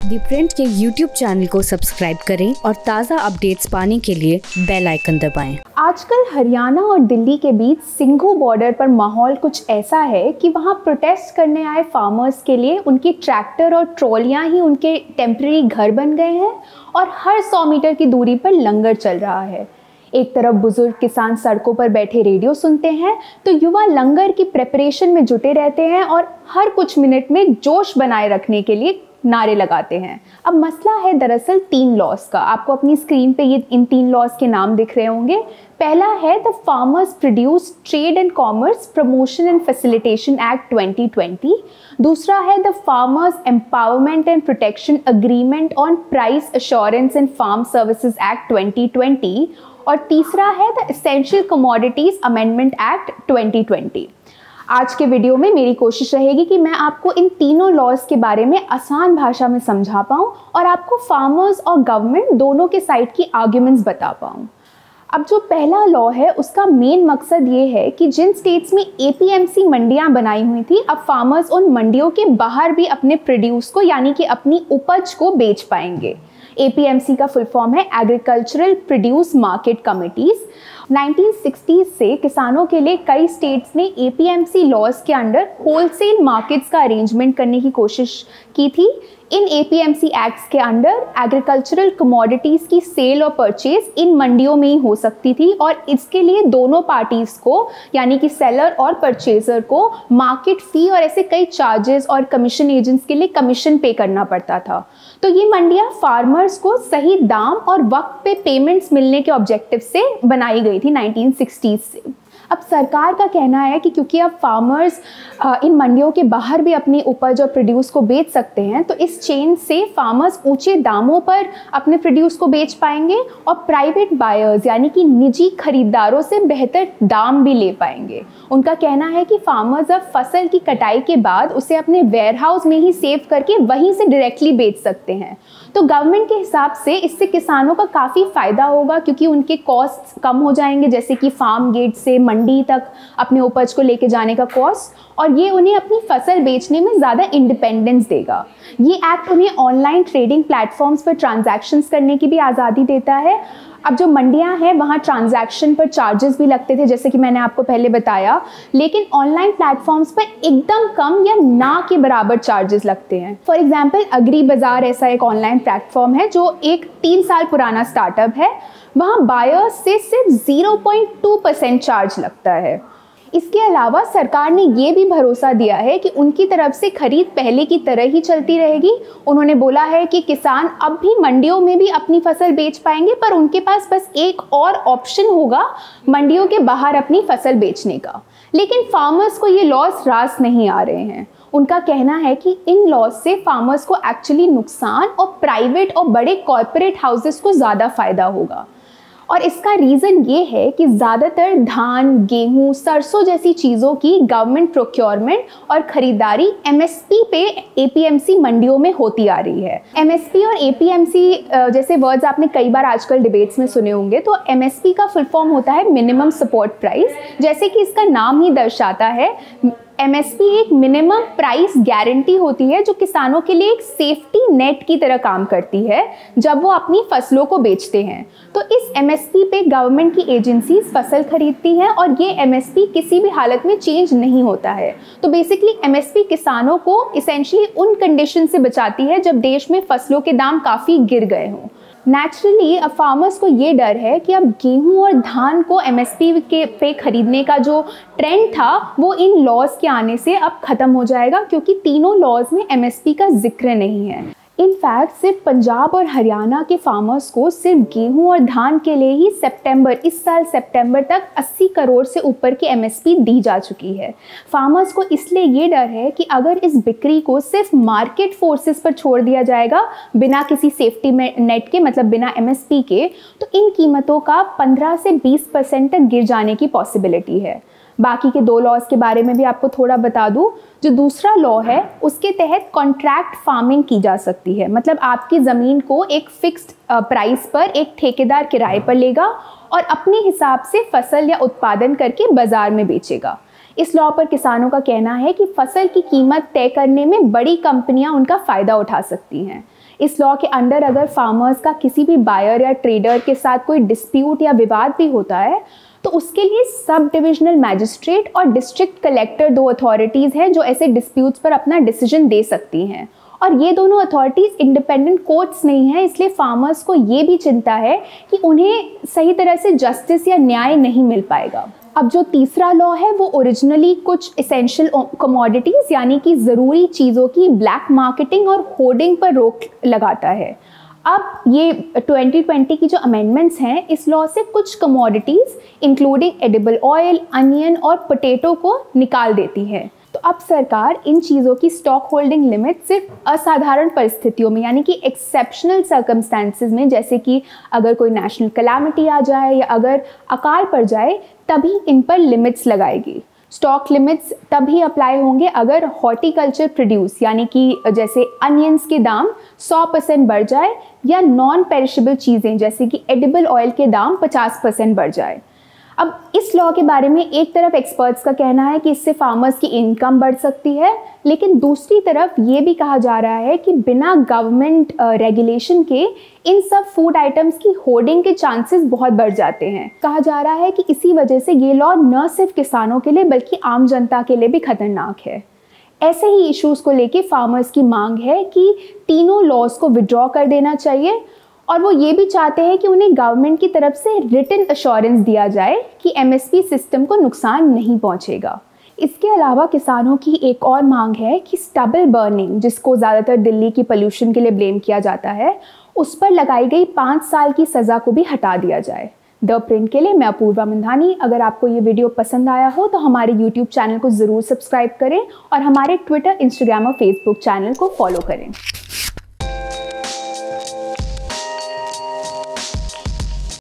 दी print के YouTube channel को subscribe करें और ताज़ा अपडेट्स पाने के लिए बेल आइकन दबाएं। आजकल हरियाणा और दिल्ली के बीच सिंघू बॉर्डर पर माहौल कुछ ऐसा है कि वहां प्रोटेस्ट करने आए फार्मर्स के लिए उनके ट्रैक्टर और ट्रॉलियां ही उनके टेम्परेरी घर बन गए हैं और हर 100 मीटर की दूरी पर लंगर चल रहा है। एक तरफ बुजुर्ग किसान सड़कों पर बैठे रेडियो सुनते हैं तो युवा लंगर की प्रेपरेशन में जुटे रहते हैं और हर कुछ मिनट में जोश बनाए रखने के लिए नारे लगाते हैं। अब मसला है दरअसल 3 लॉस का। आपको अपनी स्क्रीन पे ये इन 3 लॉस के नाम दिख रहे होंगे। पहला है the farmers produce trade and commerce promotion and facilitation act 2020। दूसरा है the farmers empowerment and protection agreement on price assurance and farm services act 2020 और तीसरा है the essential commodities amendment act 2020। आज के वीडियो में मेरी कोशिश रहेगी कि मैं आपको इन तीनों लॉज के बारे में आसान भाषा में समझा पाऊँ और आपको फार्मर्स और गवर्नमेंट दोनों के साइड की आर्ग्यूमेंट्स बता पाऊँ। अब जो पहला लॉ है उसका मेन मकसद ये है कि जिन स्टेट्स में APMC मंडियां बनाई हुई थी, अब फार्मर्स उन मंडियों के बाहर भी अपने प्रोड्यूस को यानी कि अपनी उपज को बेच पाएंगे। APMC का फुल फॉर्म है agricultural produce market committees. 1960s से किसानों के लिए कई स्टेट्स ने APMC लॉज के अंडर होलसेल मार्केट्स का अरेंजमेंट करने की कोशिश की थी। इन APMC एक्ट्स के अंडर एग्रीकल्चरल कमोडिटीज़ की सेल और परचेज इन मंडियों में ही हो सकती थी और इसके लिए दोनों पार्टीज़ को यानी कि सेलर और परचेजर को मार्केट फ़ी और ऐसे कई चार्जेस और कमीशन एजेंट्स के लिए कमीशन पे करना पड़ता था। तो ये मंडियाँ फार्मर्स को सही दाम और वक्त पे पेमेंट्स मिलने के ऑब्जेक्टिव से बनाई गई थी 1960s से। अब सरकार का कहना है कि क्योंकि अब फार्मर्स इन मंडियों के बाहर भी अपनी उपज और प्रोड्यूस को बेच सकते हैं तो इस चेन से फार्मर्स ऊंचे दामों पर अपने प्रोड्यूस को बेच पाएंगे और प्राइवेट बायर्स यानी कि निजी खरीदारों से बेहतर दाम भी ले पाएंगे। उनका कहना है कि फार्मर्स अब फसल की कटाई के बाद उसे अपने वेयरहाउस में ही सेव करके वहीं से डायरेक्टली बेच सकते हैं। तो गवर्नमेंट के हिसाब से इससे किसानों का काफ़ी फ़ायदा होगा क्योंकि उनके कॉस्ट कम हो जाएंगे, जैसे कि फार्म गेट से मंडी तक अपने उपज को लेके जाने का कॉस्ट, और ये उन्हें अपनी फसल बेचने में ज़्यादा इंडिपेंडेंस देगा। ये एक्ट उन्हें ऑनलाइन ट्रेडिंग प्लेटफॉर्म्स पर ट्रांजैक्शंस करने की भी आज़ादी देता है। अब जो मंडियां हैं वहाँ ट्रांजैक्शन पर चार्जेस भी लगते थे जैसे कि मैंने आपको पहले बताया, लेकिन ऑनलाइन प्लेटफॉर्म्स पर एकदम कम या ना के बराबर चार्जेस लगते हैं। फॉर एग्जांपल अग्री बाजार ऐसा एक ऑनलाइन प्लेटफॉर्म है जो एक 3 साल पुराना स्टार्टअप है। वहाँ बायर्स से सिर्फ 0.2% चार्ज लगता है। इसके अलावा सरकार ने ये भी भरोसा दिया है कि उनकी तरफ से खरीद पहले की तरह ही चलती रहेगी। उन्होंने बोला है कि किसान अब भी मंडियों में भी अपनी फसल बेच पाएंगे, पर उनके पास बस एक और ऑप्शन होगा मंडियों के बाहर अपनी फसल बेचने का। लेकिन फार्मर्स को ये लॉस रास नहीं आ रहे हैं। उनका कहना है कि इन लॉस से फार्मर्स को एक्चुअली नुकसान और प्राइवेट और बड़े कॉर्पोरेट हाउसेस को ज़्यादा फायदा होगा। और इसका रीज़न ये है कि ज़्यादातर धान, गेहूँ, सरसों जैसी चीज़ों की गवर्नमेंट प्रोक्योरमेंट और ख़रीदारी MSP पे APMC मंडियों में होती आ रही है। MSP और APMC जैसे वर्ड्स आपने कई बार आजकल डिबेट्स में सुने होंगे। तो MSP का फुल फॉर्म होता है मिनिमम सपोर्ट प्राइस। जैसे कि इसका नाम ही दर्शाता है, MSP एक मिनिमम प्राइस गारंटी होती है जो किसानों के लिए एक सेफ्टी नेट की तरह काम करती है जब वो अपनी फसलों को बेचते हैं। तो इस MSP पे गवर्नमेंट की एजेंसीज फसल खरीदती हैं और ये MSP किसी भी हालत में चेंज नहीं होता है। तो बेसिकली MSP किसानों को इसेंशियली उन कंडीशन से बचाती है जब देश में फसलों के दाम काफ़ी गिर गए हों। नेचुरली अब फार्मर्स को ये डर है कि अब गेहूं और धान को MSP के पे खरीदने का जो ट्रेंड था वो इन लॉज के आने से अब ख़त्म हो जाएगा क्योंकि तीनों लॉज में MSP का जिक्र नहीं है। इनफैक्ट सिर्फ पंजाब और हरियाणा के फार्मर्स को सिर्फ गेहूं और धान के लिए ही इस साल सितंबर तक 80 करोड़ से ऊपर की MSP दी जा चुकी है। फार्मर्स को इसलिए ये डर है कि अगर इस बिक्री को सिर्फ मार्केट फोर्सेस पर छोड़ दिया जाएगा बिना किसी सेफ्टी नेट के, मतलब बिना MSP के, तो इन कीमतों का 15 से 20% तक गिर जाने की पॉसिबिलिटी है। बाकी के 2 लॉज के बारे में भी आपको थोड़ा बता दूं। जो दूसरा लॉ है उसके तहत कॉन्ट्रैक्ट फार्मिंग की जा सकती है, मतलब आपकी ज़मीन को एक फिक्स्ड प्राइस पर एक ठेकेदार किराए पर लेगा और अपने हिसाब से फसल या उत्पादन करके बाजार में बेचेगा। इस लॉ पर किसानों का कहना है कि फसल की कीमत तय करने में बड़ी कंपनियां उनका फ़ायदा उठा सकती हैं। इस लॉ के अंडर अगर फार्मर्स का किसी भी बायर या ट्रेडर के साथ कोई डिस्प्यूट या विवाद भी होता है तो उसके लिए सब डिविजनल मैजिस्ट्रेट और डिस्ट्रिक्ट कलेक्टर 2 अथॉरिटीज़ हैं जो ऐसे डिस्प्यूट्स पर अपना डिसीजन दे सकती हैं। और ये दोनों अथॉरिटीज़ इंडिपेंडेंट कोर्ट्स नहीं हैं, इसलिए फार्मर्स को ये भी चिंता है कि उन्हें सही तरह से जस्टिस या न्याय नहीं मिल पाएगा। अब जो तीसरा लॉ है वो ओरिजिनली कुछ एसेंशियल कमोडिटीज़ यानी कि ज़रूरी चीज़ों की ब्लैक मार्केटिंग और होर्डिंग पर रोक लगाता है। अब ये 2020 की जो अमेंडमेंट्स हैं इस लॉ से कुछ commodities including edible oil, onion और पोटैटो को निकाल देती है। तो अब सरकार इन चीज़ों की स्टॉक होल्डिंग लिमिट सिर्फ असाधारण परिस्थितियों में यानी कि एक्सेप्शनल सर्कमस्टेंसेस में, जैसे कि अगर कोई नेशनल कैलामिटी आ जाए या अगर अकाल पड़ जाए, तभी इन पर लिमिट्स लगाएगी। स्टॉक लिमिट्स तभी अप्लाई होंगे अगर हॉर्टिकल्चर प्रोड्यूस यानी कि जैसे अनियंस के दाम 100% बढ़ जाए या नॉन पेरिशेबल चीज़ें जैसे कि एडिबल ऑयल के दाम 50% बढ़ जाए। अब इस लॉ के बारे में एक तरफ एक्सपर्ट्स का कहना है कि इससे फार्मर्स की इनकम बढ़ सकती है, लेकिन दूसरी तरफ ये भी कहा जा रहा है कि बिना गवर्नमेंट रेगुलेशन के इन सब फूड आइटम्स की होर्डिंग के चांसेस बहुत बढ़ जाते हैं। कहा जा रहा है कि इसी वजह से ये लॉ न सिर्फ किसानों के लिए बल्कि आम जनता के लिए भी खतरनाक है। ऐसे ही इश्यूज़ को लेके फार्मर्स की मांग है कि तीनों लॉज को विड्रॉ कर देना चाहिए और वो ये भी चाहते हैं कि उन्हें गवर्नमेंट की तरफ से रिटन अश्योरेंस दिया जाए कि एमएसपी सिस्टम को नुकसान नहीं पहुंचेगा। इसके अलावा किसानों की एक और मांग है कि स्टबल बर्निंग, जिसको ज़्यादातर दिल्ली की पोल्यूशन के लिए ब्लेम किया जाता है, उस पर लगाई गई 5 साल की सज़ा को भी हटा दिया जाए। द प्रिंट के लिए मैं अपूर्वा मंधानी। अगर आपको ये वीडियो पसंद आया हो तो हमारे यूट्यूब चैनल को ज़रूर सब्सक्राइब करें और हमारे ट्विटर, इंस्टाग्राम और फेसबुक चैनल को फॉलो करें।